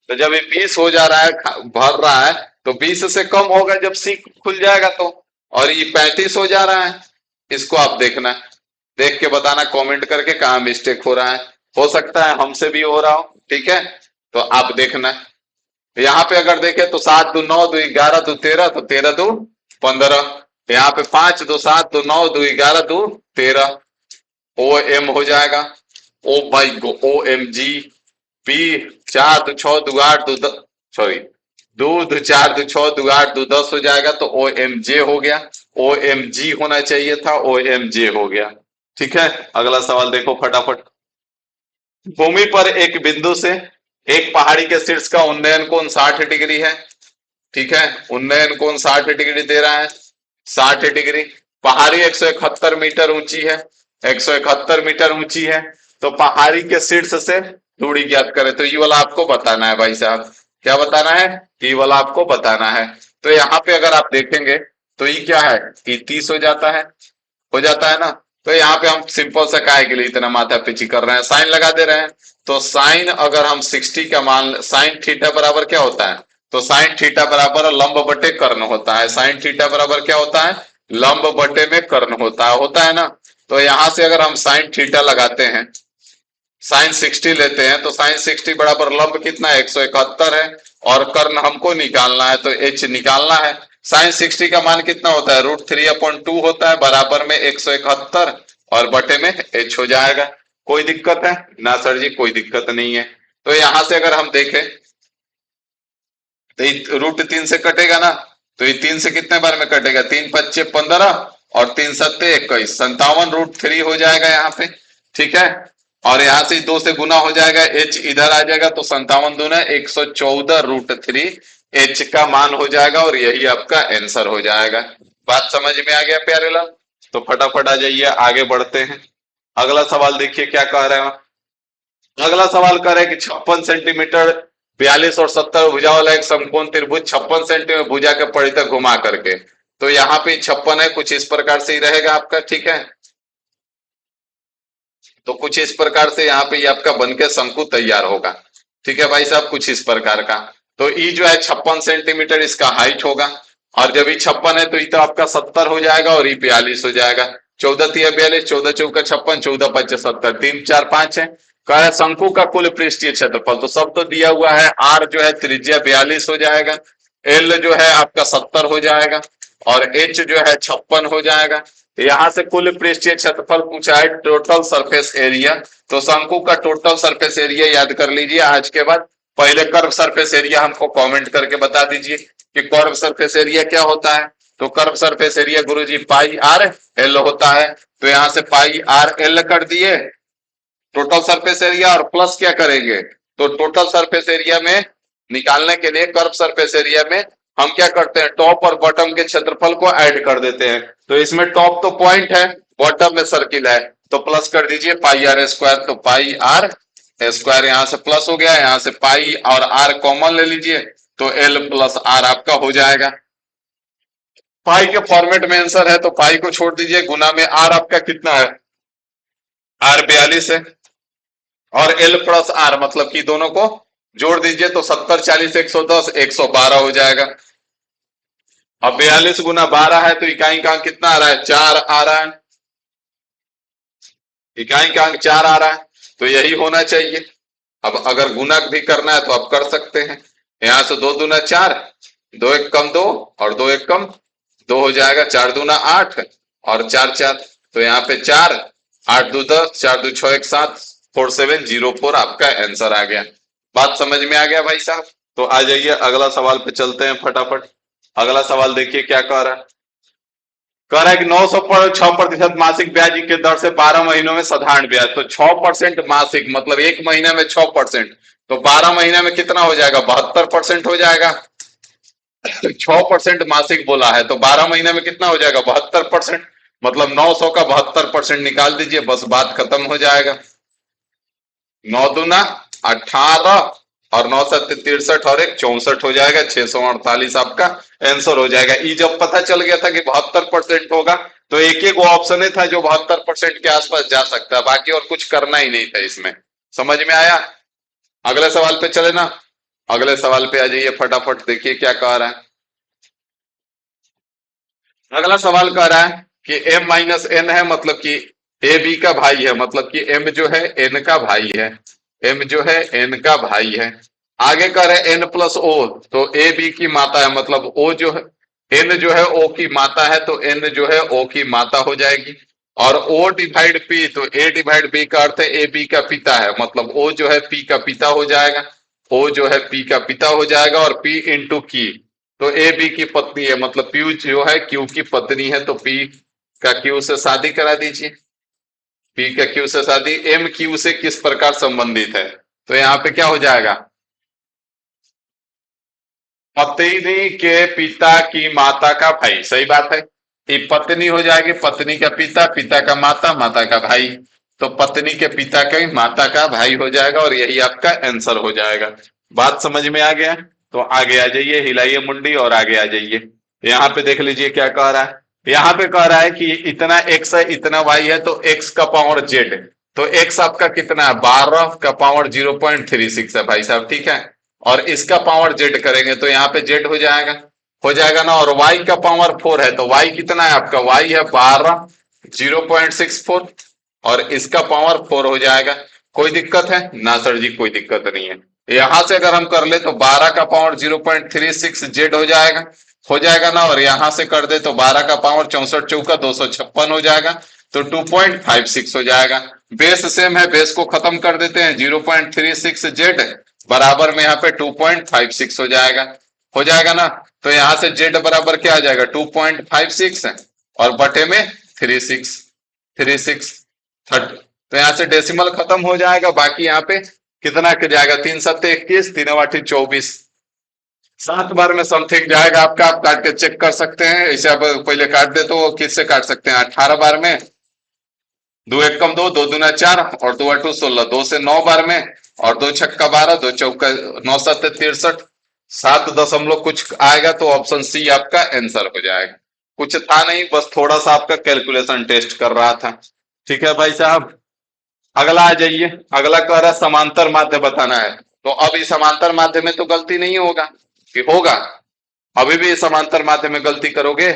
तो जब ये 20 हो जा रहा है, भर रहा है, तो 20 से कम होगा जब सी खुल जाएगा तो। और ये 35 हो जा रहा है, इसको आप देखना, देख के बताना कमेंट करके कहाँ मिस्टेक हो रहा है, हो सकता है हमसे भी हो रहा हो, ठीक है। तो आप देखना, यहाँ पे अगर देखें तो 7 2 9 2 11 2 13, तो 13 2 15, यहाँ पे 5 2 7 2 9 2 11 2 13, ओ एम हो जाएगा, O by go, O M G. P 4 2 6 2 8 2 10, sorry, 2 2 4 2 6 2 8 2 10 हो जाएगा, तो ओ एम जे हो गया, ओ एम जी होना चाहिए था, ओ एम जे हो गया, ठीक है। अगला सवाल देखो फटाफट। भूमि पर एक बिंदु से एक पहाड़ी के शीर्ष का उन्नयन कोण 60 डिग्री है, ठीक है। उन्नयन कोण 60 डिग्री दे रहा है, 60 डिग्री। पहाड़ी 171 मीटर ऊंची है, 171 मीटर ऊंची है। तो पहाड़ी के शीर्ष से दूरी ज्ञात करें, तो ये वाला आपको बताना है भाई साहब, क्या बताना है, ये वाला आपको बताना है। तो यहाँ पे अगर आप देखेंगे तो ये क्या है, ये 30 हो जाता है ना। तो यहाँ पे हम सिंपल सा काहे के लिए इतना माथा पीछी कर रहे हैं, साइन लगा दे रहे हैं। तो साइन अगर हम 60 का मान, साइन थीटा बराबर क्या होता है, तो साइन थीटा बराबर लंब बटे कर्ण होता है, साइन थीटा बराबर क्या होता है, लंब बटे में कर्ण होता है ना। तो यहां से अगर हम साइन थीटा लगाते हैं, साइन 60 लेते हैं, तो साइन 60 बराबर लंब कितना है, 171 है, और कर्ण हमको निकालना है तो एच निकालना है। साइन 60 का मान कितना होता है, √3/2 होता है, बराबर में 171 और बटे में h हो जाएगा। कोई दिक्कत है ना सर जी, कोई दिक्कत नहीं है। तो यहां से अगर हम देखें तो √3 से कटेगा ना, तो ये 3 से कितने बार में कटेगा, 3×5 = 15 और 3×7 = 21, 57√3 हो जाएगा यहाँ पे। ठीक है, और यहां से 2 से गुना हो जाएगा, h इधर आ जाएगा, तो 57×2 = 114√3 h का मान हो जाएगा और यही आपका आंसर हो जाएगा। बात समझ में आ गया प्यारे लाल? तो फटाफट आ जाइए, आगे बढ़ते हैं। अगला सवाल देखिए क्या कह रहे हैं। अगला सवाल कर रहे हैं कि 56 सेंटीमीटर 42 और 70 भुजा वाला एक समकोण त्रिभुज 56 सेंटीमीटर भुजा के परिधि घुमा करके, तो यहाँ पे 56 है, कुछ इस प्रकार से ही रहेगा आपका। ठीक है, तो कुछ इस प्रकार से यहाँ पे ये आपका बन के शंकु तैयार होगा। ठीक है भाई साहब, कुछ इस प्रकार का। तो ई जो है 56 सेंटीमीटर इसका हाइट होगा, और जब ई 56 है तो ई तो आपका 70 हो जाएगा और ई 42 हो जाएगा। 14×3 = 42, 14×4 = 56, 14×5 = 70, 3×4 = 5 है। कह रहा है शंकु का कुल पृष्ठीय क्षेत्रफल, तो सब तो दिया हुआ है। आर जो है त्रिज्या 42 हो जाएगा, एल जो है आपका 70 हो जाएगा और एच जो है 56 हो जाएगा। यहां से कुल पृष्ठीय क्षेत्रफल पूछा है, टोटल सरफेस एरिया। तो शंकु का टोटल सरफेस एरिया याद कर लीजिए आज के बाद। पहले कर्व सरफेस एरिया हमको कमेंट करके बता दीजिए कि कर्व सरफेस एरिया क्या होता है। तो कर्व सरफेस एरिया गुरुजी पाई आर एल होता है। तो यहां से पाई आर एल कर दिए टोटल सरफेस एरिया, और प्लस क्या करेंगे, तो टोटल सरफेस एरिया में निकालने के लिए कर्व सरफेस एरिया में हम क्या करते हैं, टॉप और बॉटम के क्षेत्रफल को ऐड कर देते हैं। तो इसमें टॉप तो पॉइंट है, बॉटम में सर्किल है, तो प्लस कर दीजिए पाई आर स्क्वायर। तो पाई आर स्क्वायर यहां से प्लस हो गया, यहां से पाई और आर कॉमन ले लीजिए, तो एल प्लस आर आपका हो जाएगा। पाई के फॉर्मेट में आंसर है, तो पाई को छोड़ दीजिए, गुना में आर आपका कितना है, आर 42 है, और एल प्लस आर मतलब कि दोनों को जोड़ दीजिए, तो 70 40 110 112 हो जाएगा। अब 42×12 है, तो इकाई का अंक कितना आ रहा है, 4 आ रहा है। इकाई का अंक 4 आ रहा है, तो यही होना चाहिए। अब अगर गुना भी करना है तो आप कर सकते हैं। यहां से 2×2 = 4, 2×1 = 2 और 2×1 = 2 हो जाएगा, 4×2 = 8 और 4×4, तो यहाँ पे 4, 8×2 = 10, 4×2 = 6 = 7, 4704 आपका आंसर आ गया। बात समझ में आ गया भाई साहब? तो आ जाइए अगला सवाल पे चलते हैं फटाफट। अगला सवाल देखिए क्या कह रहा है। कह रहा है कि 906% मासिक ब्याज के दर से 12 महीनों में साधारण ब्याज, तो 6% मासिक मतलब एक महीने में 6%, तो 12 महीने में कितना हो जाएगा, 72% हो जाएगा। 6% मासिक बोला है, तो 12 महीने में कितना हो जाएगा, 72%, मतलब 900 का 72% निकाल दीजिए, बस बात खत्म हो जाएगा। 9×2 = 18 और 9×7 = 63 और 1 64 हो जाएगा, 648 आपका आंसर हो जाएगा। ई जब पता चल गया था कि 72% होगा, तो एक एक ऑप्शन ही था जो 72% के आसपास जा सकता है, बाकी और कुछ करना ही नहीं था इसमें। समझ में आया? अगले सवाल पे चले ना, अगले सवाल पे आ जाइए फटाफट, देखिए क्या कह रहा है। अगला सवाल कह रहा है कि m-n है, मतलब कि ए बी का भाई है, मतलब कि m जो है n का भाई है, m जो है n का भाई है। आगे कह रहे हैं n+o, तो ए बी की माता है, मतलब o जो है n जो है o की माता है, तो n जो है o की माता हो जाएगी। और o/p, तो a/b का अर्थ है ए बी का पिता है, मतलब o जो है p का पिता हो जाएगा, o जो है p का पिता हो जाएगा, और p इंटू की, तो ए बी की पत्नी है, मतलब पी जो है क्यू की पत्नी है, तो पी का क्यू से शादी करा दीजिए। पी का क्यू से शादी, एम क्यू से किस प्रकार संबंधित है, तो यहाँ पे क्या हो जाएगा, पत्नी के पिता की माता का भाई, सही बात है। ये पत्नी हो जाएगी, पत्नी का पिता, पिता का माता, माता का भाई, तो पत्नी के पिता का माता का भाई हो जाएगा, और यही आपका आंसर हो जाएगा। बात समझ में आ गया? तो आगे आ जाइए, हिलाइए मुंडी और आगे आ जाइए। यहाँ पे देख लीजिए क्या कह रहा है। यहाँ पे कह रहा है कि इतना एक्स है, इतना वाई है, तो एक्स का पावर जेड, तो एक्स आपका कितना है, 12 का पावर 0.36 है भाई साहब। ठीक है, और इसका पावर जेड करेंगे तो यहाँ पे जेड हो जाएगा ना, और y का पावर 4 है, तो y कितना है आपका, y है 12 0.64, और इसका पावर 4 हो जाएगा। कोई दिक्कत है ना सर जी, कोई दिक्कत नहीं है। यहां से अगर हम कर ले तो 12 का पावर 0.36 जेड हो जाएगा, हो जाएगा ना। और यहां से कर दे तो 12 का पावर 64 चौका 256 हो जाएगा, तो 2.56 हो जाएगा। बेस सेम है, बेस को खत्म कर देते हैं, 0.36 जेड बराबर में यहाँ पे 2.56 हो जाएगा ना। तो यहां से जेड बराबर क्या आ जाएगा 2.56 और बटे में 36 तो यहाँ से डेसिमल खत्म हो जाएगा। बाकी यहाँ पे कितना के जाएगा, 3 7 21, 3 8 24, 7 बार में समथिंग जाएगा आपका। आप काट के चेक कर सकते हैं, इसे आप पहले काट दे तो किससे काट सकते हैं, 18 बार में, 2 1 कम 2, 2 दूना 4 और 2 8 16, 2 से 9 बार में, और 2 6 12, 2 चौका 9 7 63, 7 दशमलव कुछ आएगा, तो ऑप्शन सी आपका आंसर हो जाएगा। कुछ था नहीं, बस थोड़ा सा आपका कैलकुलेशन टेस्ट कर रहा था। ठीक है भाई साहब, अगला आ जाइए। अगला कह रहा है समांतर माध्य बताना है। तो अब इस समांतर माध्य में तो गलती नहीं होगा कि होगा, अभी भी समांतर माध्य में गलती करोगे,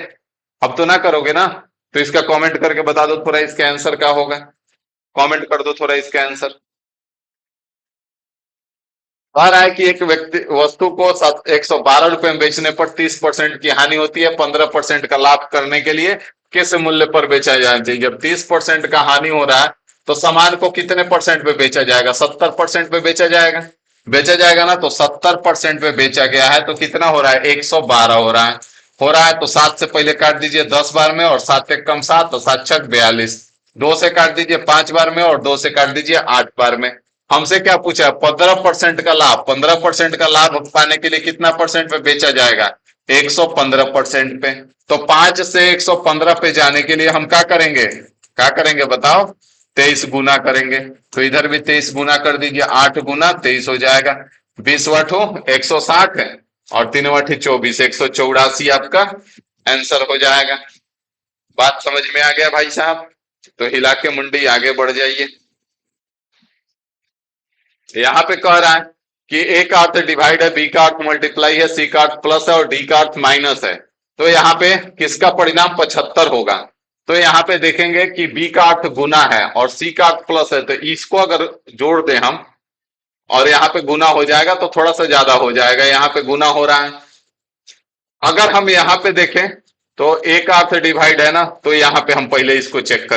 अब तो ना करोगे ना। तो इसका कमेंट करके बता दो थोड़ा, इसका आंसर क्या होगा, कमेंट कर दो थोड़ा इसका आंसर। कह रहा है कि एक व्यक्ति वस्तु को 112 रुपए में बेचने पर 30% की हानि होती है, 15% का लाभ करने के लिए किस मूल्य पर बेचा जाना चाहिए। जब 30% का हानि हो रहा है तो सामान को कितने परसेंट पे बेचा जाएगा, 70% पे बेचा जाएगा ना। तो 70% पे बेचा गया है, तो कितना हो रहा है 112 हो रहा है। तो 7 से पहले काट दीजिए 10 बार में, और 7 1 कम 7, तो 7 6 42, 2 से काट दीजिए 5 बार में, और 2 से काट दीजिए 8 बार में। हमसे क्या पूछा है, 15% का लाभ, 15% का लाभ पाने के लिए कितना परसेंट पे बेचा जाएगा, 115% पे। तो 5 से 115 पे जाने के लिए हम क्या करेंगे बताओ, 23 गुना करेंगे। तो इधर भी 23 गुना कर दीजिए, 8 गुना 23 हो जाएगा, 20 8 160 है, और 3 8 24, 184 आपका आंसर हो जाएगा। बात समझ में आ गया भाई साहब, तो हिला के मुंडी आगे बढ़ जाइए। यहाँ पे कह रहा है कि ए का अर्थ डिवाइड है, बी का अर्थ मल्टीप्लाई है, सी का अर्थ प्लस है, और डी का अर्थ माइनस है। तो यहाँ पे किसका परिणाम 75 होगा। तो यहाँ पे देखेंगे कि बी का अर्थ गुना है और सी का अर्थ प्लस है, तो इसको अगर जोड़ दें हम और यहाँ पे गुना हो जाएगा तो थोड़ा सा ज्यादा हो जाएगा, यहाँ पे गुना हो रहा है। अगर हम यहाँ पे देखें तो ए का अर्थ डिवाइड है ना, तो यहाँ पे हम पहले इसको चेक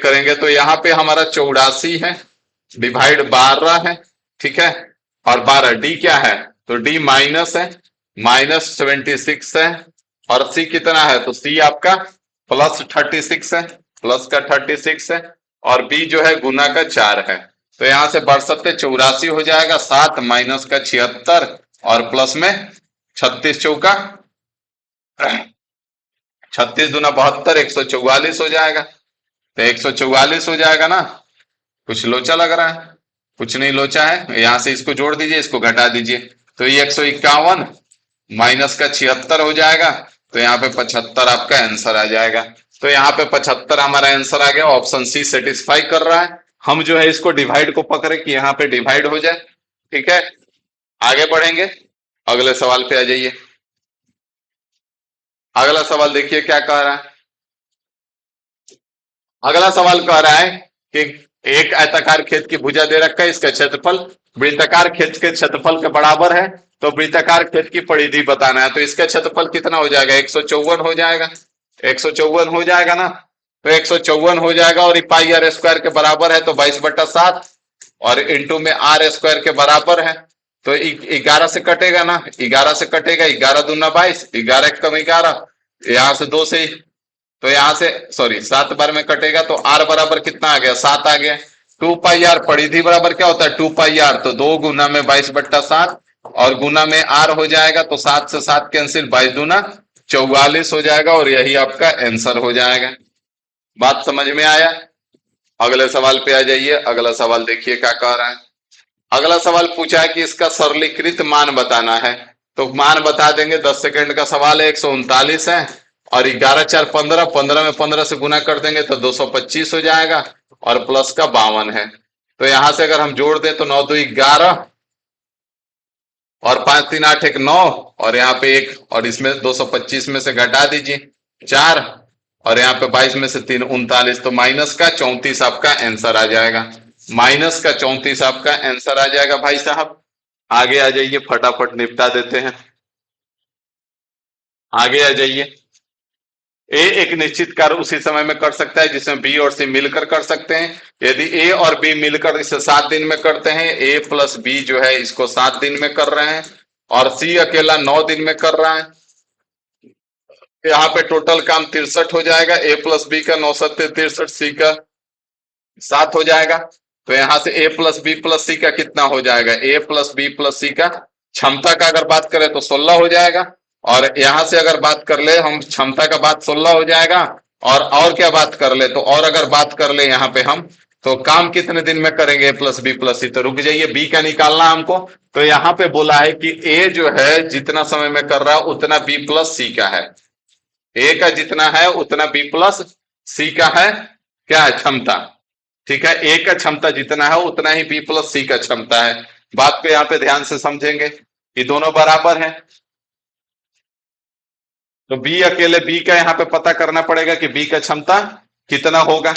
करेंगे, तो यहाँ पे हमारा 84 है, डिवाइड 12 है, ठीक है, और 12 डी क्या है, तो डी माइनस है, -76 है, और सी कितना है, तो सी आपका +36 है, प्लस का 36 है, और बी जो है गुना का 4 है। तो यहां से बढ़ सकते 84 हो जाएगा, 7 माइनस का 76, और प्लस में 36 चौका 36 दूना 72, 144 हो जाएगा। तो 144 हो जाएगा ना। कुछ लोचा लग रहा है, कुछ नहीं लोचा है, यहां से इसको जोड़ दीजिए, इसको घटा दीजिए, तो ये 151 माइनस का 76 हो जाएगा। तो यहाँ पे 75 आपका आंसर आ जाएगा। तो यहाँ पे 75 हमारा आंसर आ गया, ऑप्शन सी सेटिस्फाई कर रहा है। हम जो है इसको डिवाइड को पकड़े कि यहाँ पे डिवाइड हो जाए। ठीक है, आगे बढ़ेंगे, अगले सवाल पे आ जाइए। अगला सवाल देखिए क्या कह रहा है। अगला सवाल कह रहा है कि एक आयताकार खेत की भुजा दे रखा है, इसका क्षेत्रफल वृत्ताकार खेत के क्षेत्रफल के बराबर है, तो वृत्ताकार खेत की परिधि बताना है। तो इसका क्षेत्रफल कितना हो जाएगा, 154 हो जाएगा, 154 हो जाएगा ना। तो 154 हो जाएगा, और पाई आर स्क्वायर के बराबर है, तो 22/7, और इंटू में आर स्क्वायर के बराबर है। तो 11 से कटेगा ना, 11 से कटेगा, 11 दूना 22, 11 कम 11, यहां से 2 से, तो यहां से सॉरी 7 बार में कटेगा, तो आर बराबर कितना आ गया, 7 आ गया। 2 पाई आर, परिधि बराबर क्या होता है 2 पाई आर, तो 2 गुना में 22/7, और गुना में आर हो जाएगा, तो 7 से 7 कैंसिल, 22 दूना 44 हो जाएगा, और यही आपका आंसर हो जाएगा। बात समझ में आया। अगले सवाल पे आ जाइए। अगला सवाल देखिए क्या कह रहा है। अगला सवाल पूछा है कि इसका सरलीकृत मान बताना है। तो मान बता देंगे, 10 सेकंड का सवाल है, 139 है, और 11 4 15, 15 में 15 से गुना कर देंगे तो 225 हो जाएगा, और प्लस का 52 है। तो यहां से अगर हम जोड़ दें तो 9 2 11, और 5 3 8 1 9, और यहाँ पे 1, और इसमें 225 में से घटा दीजिए 4, और यहाँ पे 22 में से 3 39, तो माइनस का 34 आपका आंसर आ जाएगा, माइनस का 34 आपका आंसर आ जाएगा भाई साहब। आगे आ जाइए, फटाफट निपटा देते हैं। आगे आ जाइए। ए एक निश्चित कार्य उसी समय में कर सकता है जिसमें बी और सी मिलकर कर सकते हैं। यदि ए और बी मिलकर इसे 7 दिन में करते हैं, ए प्लस बी जो है इसको 7 दिन में कर रहे हैं, और सी अकेला 9 दिन में कर रहा है। यहाँ पे टोटल काम 63 हो जाएगा। ए प्लस बी का 9 7 63, सी का 7 हो जाएगा। तो यहां से ए प्लस बी प्लस सी का कितना हो जाएगा, ए प्लस बी प्लस सी का क्षमता का अगर बात करें तो 16 हो जाएगा। और यहां से अगर बात कर ले हम क्षमता का बात 16 हो जाएगा। और क्या बात कर ले, तो और अगर बात कर ले यहाँ पे हम, तो काम कितने दिन में करेंगे ए प्लस बी प्लस सी, तो रुक जाइए, बी का निकालना हमको। तो यहाँ पे बोला है कि ए जो है जितना समय में कर रहा है उतना बी प्लस सी का है। ए का जितना है उतना बी प्लस सी का है, क्या है, क्षमता। ठीक है, ए का क्षमता जितना है उतना ही बी प्लस सी का क्षमता है। बात को यहाँ पे ध्यान से समझेंगे कि दोनों बराबर हैं। तो बी अकेले बी का यहाँ पे पता करना पड़ेगा कि बी का क्षमता कितना होगा।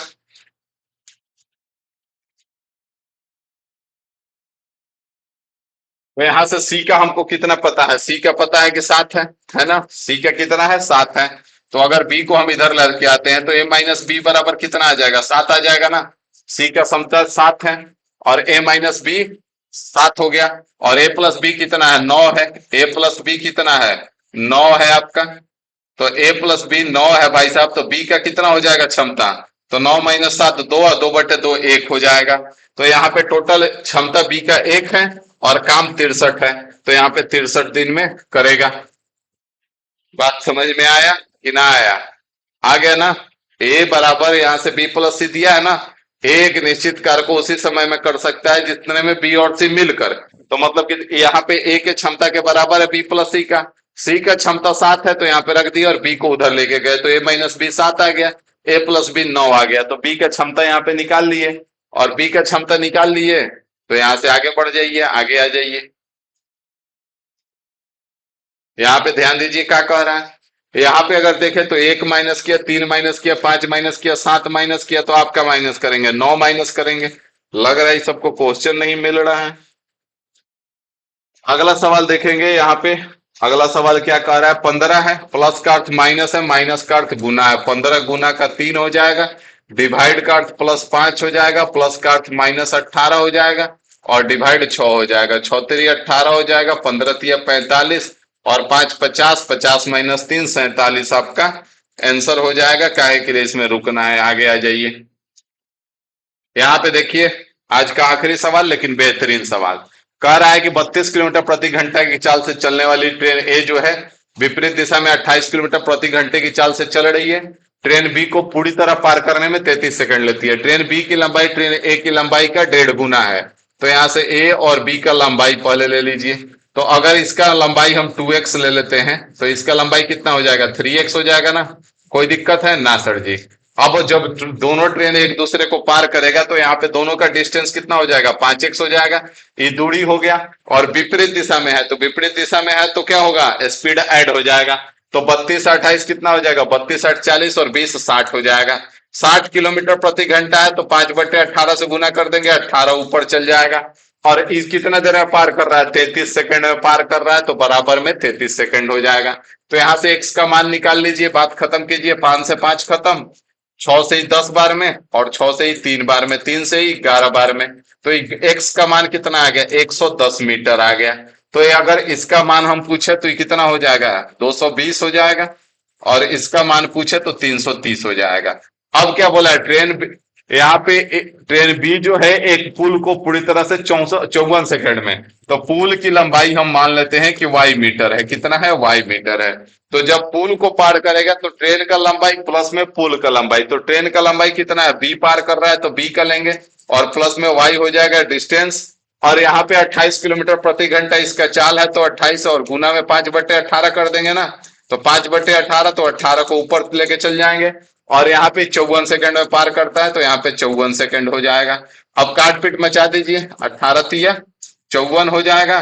तो यहां से सी का हमको कितना पता है, सी का पता है कि 7 है ना, सी का कितना है, 7 है। तो अगर बी को हम इधर लेके आते हैं तो ए माइनस बी बराबर कितना आ जाएगा, 7 आ जाएगा ना। सी का क्षमता 7 है और ए माइनस बी 7 हो गया। और ए प्लस बी कितना है, 9 है। ए प्लस बी कितना है, 9 है आपका। तो ए प्लस बी 9 है भाई साहब, तो बी का कितना हो जाएगा क्षमता, तो 9 - 7 2, 2/2 1 हो जाएगा। तो यहाँ पे टोटल क्षमता बी का 1 है और काम 63 है। तो यहाँ पे 63 दिन में करेगा। बात समझ में आया कि ना आया, आ गया ना। ए बराबर यहाँ से बी प्लस सी दिया है ना, ए एक निश्चित कार्य को उसी समय में कर सकता है जितने में बी और सी मिलकर। तो मतलब कि यहाँ पे ए के क्षमता के बराबर है बी प्लस सी का। सी का क्षमता 7 है तो यहाँ पे रख दिया और बी को उधर लेके गए तो ए माइनस बी 7 आ गया, ए प्लस बी 9 आ गया। तो बी का क्षमता यहाँ पे निकाल लिए, और बी का क्षमता निकाल लिए तो यहाँ से आगे बढ़ जाइए, आगे आ जाइए। यहाँ पे ध्यान दीजिए क्या कह रहा है। यहाँ पे अगर देखें तो 1 माइनस किया, 3 माइनस किया, 5 माइनस किया, 7 माइनस किया, तो आपका माइनस करेंगे, 9 माइनस करेंगे। लग रहा है सबको क्वेश्चन नहीं मिल रहा है। अगला सवाल देखेंगे यहाँ पे। अगला सवाल क्या कह रहा है, 15 है, प्लस का अर्थ माइनस है, माइनस का अर्थ गुना है, 15 गुना का 3 हो जाएगा, डिवाइड का अर्थ +5 हो जाएगा, प्लस का अर्थ -18 हो जाएगा, और डिवाइड 6 हो जाएगा। 6 3 18 हो जाएगा, 15 3 45, और 5 50, 50 - 3 47 आपका आंसर हो जाएगा। काहे के लिए इसमें रुकना है, आगे आ जाइए। यहाँ पे देखिए आज का आखिरी सवाल लेकिन बेहतरीन सवाल। कह रहा है कि 32 किलोमीटर प्रति घंटा की चाल से चलने वाली ट्रेन ए जो है विपरीत दिशा में 28 किलोमीटर प्रति घंटे की चाल से चल रही है। ट्रेन बी को पूरी तरह पार करने में 33 सेकंड लेती है। ट्रेन बी की लंबाई ट्रेन ए की लंबाई का 1.5 गुना है। तो यहां से ए और बी का लंबाई पहले ले लीजिए। तो अगर इसका लंबाई हम 2x ले लेते हैं तो इसका लंबाई कितना हो जाएगा, 3x हो जाएगा ना। कोई दिक्कत है ना सर जी। अब जब दोनों ट्रेन एक दूसरे को पार करेगा तो यहाँ पे दोनों का डिस्टेंस कितना हो जाएगा, 5x हो जाएगा। ये दूरी हो गया। और विपरीत दिशा में है तो विपरीत दिशा में है तो क्या होगा, स्पीड ऐड हो जाएगा। तो 32 28 कितना हो जाएगा, 32 8 40 और 20 60 हो जाएगा। 60 किलोमीटर प्रति घंटा है तो 5/18 से गुना कर देंगे, 18 ऊपर चल जाएगा। और इस कितना देर में पार कर रहा है, 33 सेकंड में पार कर रहा है, तो बराबर में 33 सेकंड हो जाएगा। तो यहां से x का मान निकाल लीजिए, बात खत्म कीजिए। 5 से 5 खत्म, 6 से ही 10 बार में, और 6 से ही 3 बार में, 3 से ही 11 बार में। तो x का मान कितना आ गया, 110 मीटर आ गया। तो ये अगर इसका मान हम पूछे तो ये कितना हो जाएगा, 220 हो जाएगा। और इसका मान पूछे तो 330 हो जाएगा। अब क्या बोला है, यहाँ पे ट्रेन बी जो है एक पुल को पूरी तरह से 54 सेकंड में, तो पुल की लंबाई हम मान लेते हैं कि y मीटर है। कितना है, y मीटर है। तो जब पुल को पार करेगा तो ट्रेन का लंबाई प्लस में पुल का लंबाई, तो ट्रेन का लंबाई कितना है, बी पार कर रहा है तो बी का लेंगे, और प्लस में y हो जाएगा डिस्टेंस। और यहाँ पे 28 किलोमीटर प्रति घंटा इसका चाल है तो 28 और गुना में 5/18 कर देंगे ना। तो 5/18 तो 18 को ऊपर लेके चल जाएंगे। और यहाँ पे 54 सेकंड में पार करता है तो यहाँ पे 54 सेकंड हो जाएगा। अब काट पीट मचा दीजिए, 18 तिया 54 हो जाएगा,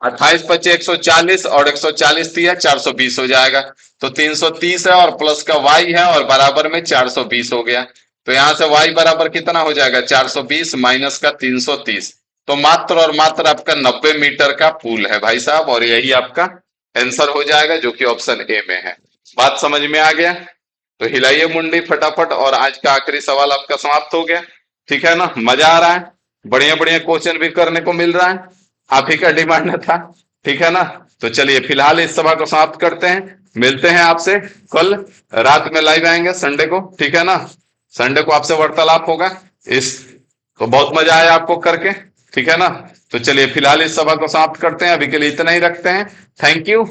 28 पचे 140 और 140 तिया 420 हो जाएगा। तो 330 है और प्लस का y है और बराबर में 420 हो गया। तो यहां से y बराबर कितना हो जाएगा, 420 माइनस का 330। तो मात्र और मात्र आपका 90 मीटर का पुल है भाई साहब, और यही आपका आंसर हो जाएगा, जो कि ऑप्शन ए में है। बात समझ में आ गया? तो हिलाइए मुंडी फटाफट, और आज का आखिरी सवाल आपका समाप्त हो गया। ठीक है ना? मजा आ रहा है? बढ़िया बढ़िया क्वेश्चन भी करने को मिल रहा है, आप ही का डिमांड था। ठीक है ना? तो चलिए फिलहाल इस सभा को समाप्त करते हैं, मिलते हैं आपसे कल रात में, लाइव आएंगे संडे को। ठीक है ना? संडे को आपसे वार्तालाप होगा इस, तो बहुत मजा आया आपको करके। ठीक है ना? तो चलिए फिलहाल इस सभा को समाप्त करते हैं, अभी के लिए इतना ही रखते हैं। Thank you.